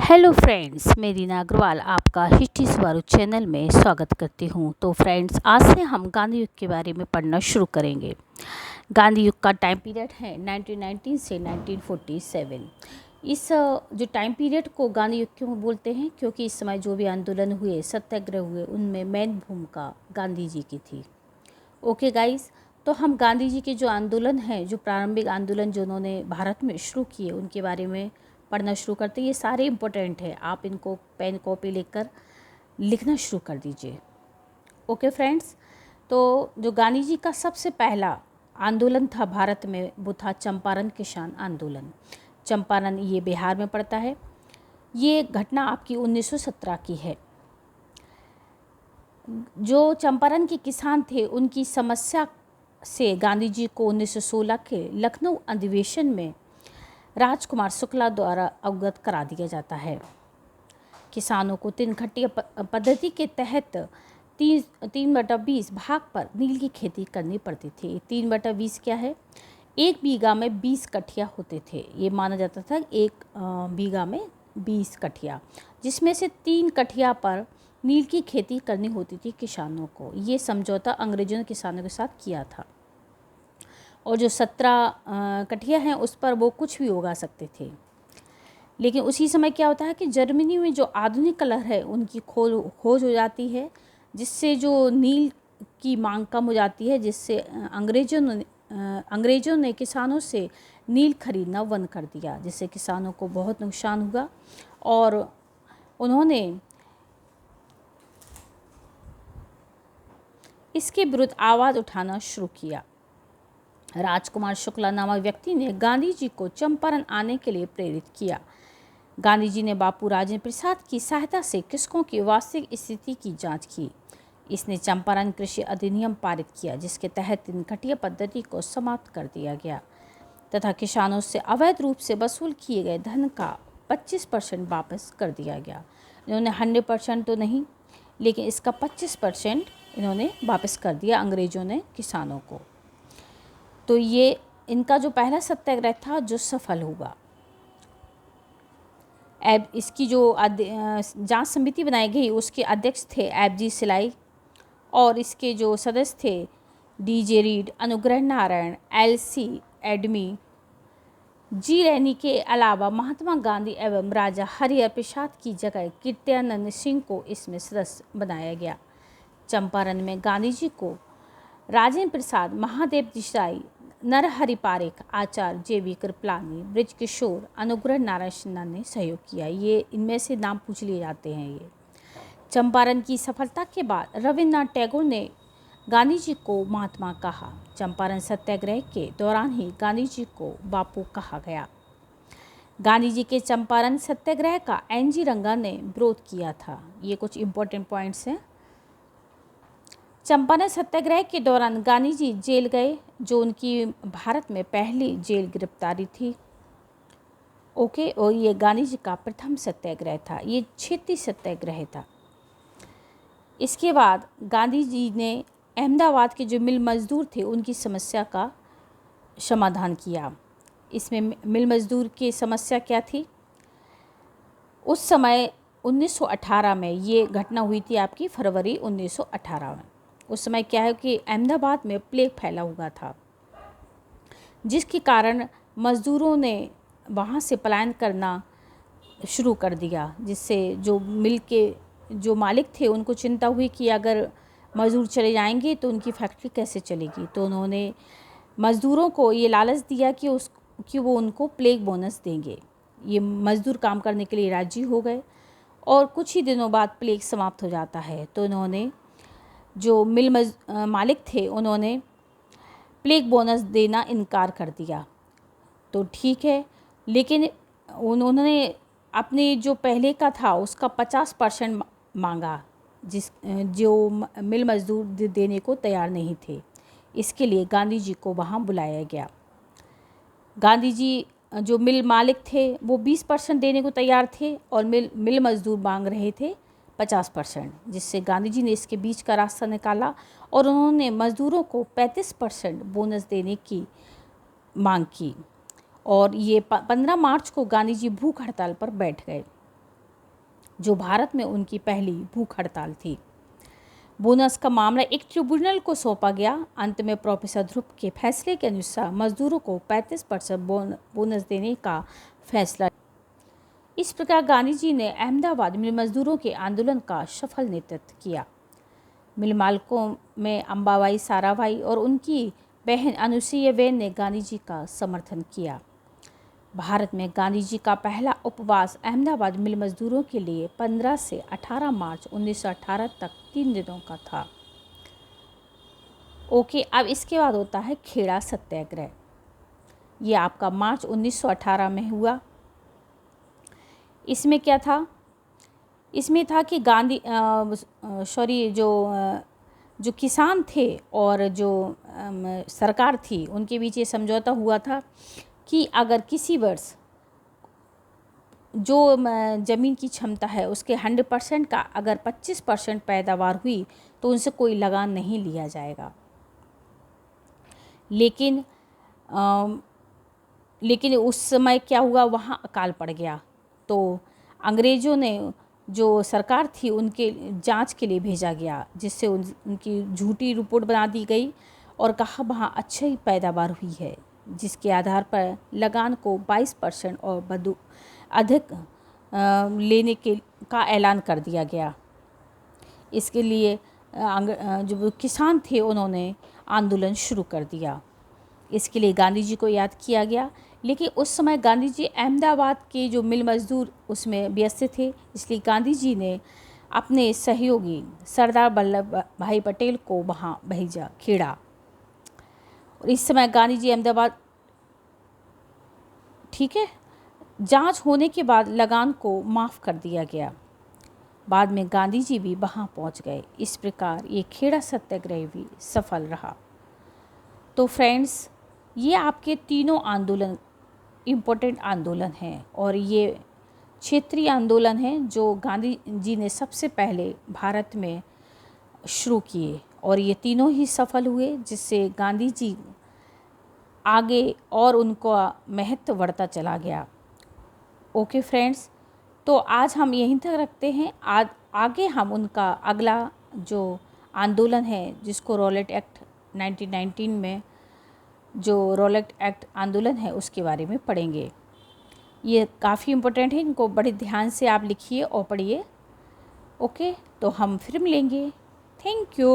Hello friends, मैं रीना अग्रवाल आपका history सवारू channel में स्वागत करती हूं। तो फ्रेंड्स, आज से हम गांधी युग के बारे में पढ़ना शुरू करेंगे। गांधी युग का टाइम पीरियड है 1919 से 1947। इस जो टाइम पीरियड को गांधी युग क्यों बोलते हैं, क्योंकि इस समय जो भी आंदोलन हुए, सत्याग्रह हुए, उनमें मेन भूमिका गांधी जी की थी। ओके गाइस, तो हम गांधी जी के जो आंदोलन हैं, जो प्रारंभिक आंदोलन जो उन्होंने भारत में शुरू किए, उनके बारे में पढ़ना शुरू करते हैं। ये सारे इम्पोर्टेंट है, आप इनको पेन कॉपी लेकर लिखना शुरू कर दीजिए। ओके फ्रेंड्स, तो जो गांधी जी का सबसे पहला आंदोलन था भारत में, वो था चंपारण किसान आंदोलन। चंपारण ये बिहार में पड़ता है। ये घटना आपकी 1917 की है। जो चंपारण के किसान थे, उनकी समस्या से गांधी जी को 1916 के लखनऊ अधिवेशन में राजकुमार शुक्ला द्वारा अवगत करा दिया जाता है। किसानों को 3 खट्टिया पद्धति के तहत 3/20 भाग पर नील की खेती करनी पड़ती थी। 3/20 क्या है? 1 बीघा में 20 कठिया होते थे। ये माना जाता था 1 बीघा में 20 कठिया, जिसमें से 3 कठिया पर नील की खेती करनी होती थी किसानों को। ये समझौता अंग्रेजों ने किसानों के साथ किया था। और जो 17 कठिया हैं, उस पर वो कुछ भी उगा सकते थे। लेकिन उसी समय क्या होता है कि जर्मनी में जो आधुनिक कलर है, उनकी खोज हो जाती है, जिससे जो नील की मांग कम हो जाती है, जिससे अंग्रेज़ों ने किसानों से नील खरीदना बंद कर दिया, जिससे किसानों को बहुत नुकसान हुआ। और उन्होंने इसके विरुद्ध आवाज़ उठाना शुरू किया। राजकुमार शुक्ला नामक व्यक्ति ने गांधी जी को चंपारण आने के लिए प्रेरित किया। गांधी जी ने बापू राजेंद्र प्रसाद की सहायता से कृषकों की वास्तविक स्थिति की जांच की। इसने चंपारण कृषि अधिनियम पारित किया, जिसके तहत 3 कठिया पद्धति को समाप्त कर दिया गया तथा किसानों से अवैध रूप से वसूल किए गए धन का 25% वापस कर दिया गया। इन्होंने 100% तो नहीं, लेकिन इसका 25% इन्होंने वापस कर दिया अंग्रेज़ों ने किसानों को। तो ये इनका जो पहला सत्याग्रह था, जो सफल हुआ। इसकी जो जांच समिति बनाई गई, उसके अध्यक्ष थे एफजी सिलाई, और इसके जो सदस्य थे DJ read, Anugrah Narayan, LC एडमी, जी रैनी के अलावा महात्मा गांधी एवं राजा हरिहर प्रसाद की जगह कीर्त्यानंद सिंह को इसमें सदस्य बनाया गया। चंपारण में गांधी जी को राजेंद्र प्रसाद, महादेव देसाई, नरहरि पारेख, आचार्य जेवी कृपलानी, ब्रिज किशोर, अनुग्रह नारायण सिन्हा ने सहयोग किया। ये इनमें से नाम पूछ लिए जाते हैं। ये चंपारण की सफलता के बाद रविन्द्रनाथ टैगोर ने गांधी जी को महात्मा कहा। चंपारण सत्याग्रह के दौरान ही गांधी जी को बापू कहा गया। गांधी जी के चंपारण सत्याग्रह का एनजी रंगा ने विरोध किया था। ये कुछ इंपॉर्टेंट पॉइंट्स हैं। चंपारण सत्याग्रह के दौरान गांधी जी जेल गए, जो उनकी भारत में पहली जेल गिरफ्तारी थी। ओके, और ये गांधी जी का प्रथम सत्याग्रह था। ये क्षेत्रीय सत्याग्रह था। इसके बाद गांधी जी ने अहमदाबाद के जो मिल मजदूर थे, उनकी समस्या का समाधान किया। इसमें मिल मजदूर की समस्या क्या थी? उस समय 1918 में ये घटना हुई थी, आपकी फरवरी 1918 में। उस समय क्या है कि अहमदाबाद में प्लेग फैला हुआ था, जिसके कारण मज़दूरों ने वहाँ से पलायन करना शुरू कर दिया, जिससे जो मिल के जो मालिक थे, उनको चिंता हुई कि अगर मज़दूर चले जाएंगे तो उनकी फैक्ट्री कैसे चलेगी। तो उन्होंने मज़दूरों को ये लालच दिया कि वो उनको प्लेग बोनस देंगे। ये मज़दूर काम करने के लिए राजी हो गए, और कुछ ही दिनों बाद प्लेग समाप्त हो जाता है। तो उन्होंने जो मालिक थे, उन्होंने प्लेग बोनस देना इनकार कर दिया। तो ठीक है, लेकिन उन्होंने अपने जो पहले का था उसका 50% मांगा, जो मिल मजदूर देने को तैयार नहीं थे। इसके लिए गांधी जी को वहाँ बुलाया गया। गांधी जी जो मिल मालिक थे, वो 20% देने को तैयार थे, और मिल मजदूर मांग रहे थे 50%, जिससे गांधी जी ने इसके बीच का रास्ता निकाला, और उन्होंने मज़दूरों को 35% बोनस देने की मांग की। और ये 15 मार्च को गांधी जी भूख हड़ताल पर बैठ गए। जो भारत में उनकी पहली भूख हड़ताल थी। बोनस का मामला एक ट्रिब्यूनल को सौंपा गया। अंत में प्रोफेसर ध्रुव के फैसले के अनुसार मजदूरों को 35% बोनस देने का फैसला। इस प्रकार गांधी जी ने अहमदाबाद मिल मजदूरों के आंदोलन का सफल नेतृत्व किया। मिल मालिकों में अंबाबाई साराभाई और उनकी बहन अनुसुईया बेन ने गांधी जी का समर्थन किया। भारत में गांधी जी का पहला उपवास अहमदाबाद मिल मजदूरों के लिए 15 से 18 मार्च 1918 तक 3 दिनों का था। ओके, अब इसके बाद होता है खेड़ा सत्याग्रह। ये आपका मार्च 1918 में हुआ। इसमें क्या था? इसमें था कि गांधी जो किसान थे और जो सरकार थी उनके बीच ये समझौता हुआ था कि अगर किसी वर्ष जो ज़मीन की क्षमता है उसके 100% का अगर 25% पैदावार हुई तो उनसे कोई लगान नहीं लिया जाएगा। लेकिन उस समय क्या हुआ, वहाँ अकाल पड़ गया। तो अंग्रेज़ों ने जो सरकार थी उनके जांच के लिए भेजा गया, जिससे उनकी झूठी रिपोर्ट बना दी गई और कहा वहाँ अच्छी पैदावार हुई है, जिसके आधार पर लगान को 22% और अधिक लेने का ऐलान कर दिया गया। इसके लिए जो किसान थे उन्होंने आंदोलन शुरू कर दिया। इसके लिए गांधी जी को याद किया गया। लेकिन उस समय गांधी जी अहमदाबाद के जो मिल मजदूर उसमें व्यस्त थे, इसलिए गांधी जी ने अपने सहयोगी सरदार वल्लभ भाई पटेल को वहाँ भेजा, खेड़ा। और इस समय गांधी जी अहमदाबाद, ठीक है, जांच होने के बाद लगान को माफ़ कर दिया गया। बाद में गांधी जी भी वहाँ पहुँच गए। इस प्रकार ये खेड़ा सत्याग्रह भी सफल रहा। तो फ्रेंड्स, ये आपके तीनों आंदोलन इम्पोर्टेंट आंदोलन हैं और ये क्षेत्रीय आंदोलन हैं जो गांधी जी ने सबसे पहले भारत में शुरू किए और ये तीनों ही सफल हुए, जिससे गांधी जी आगे और उनका महत्व बढ़ता चला गया। ओके फ्रेंड्स, तो आज हम यहीं तक रखते हैं। आगे हम उनका अगला जो आंदोलन है, जिसको रॉलेट एक्ट 1919 में जो रॉलेट एक्ट आंदोलन है उसके बारे में पढ़ेंगे। ये काफ़ी इम्पोर्टेंट है, इनको बड़े ध्यान से आप लिखिए और पढ़िए। ओके, तो हम फिर मिलेंगे। Thank you.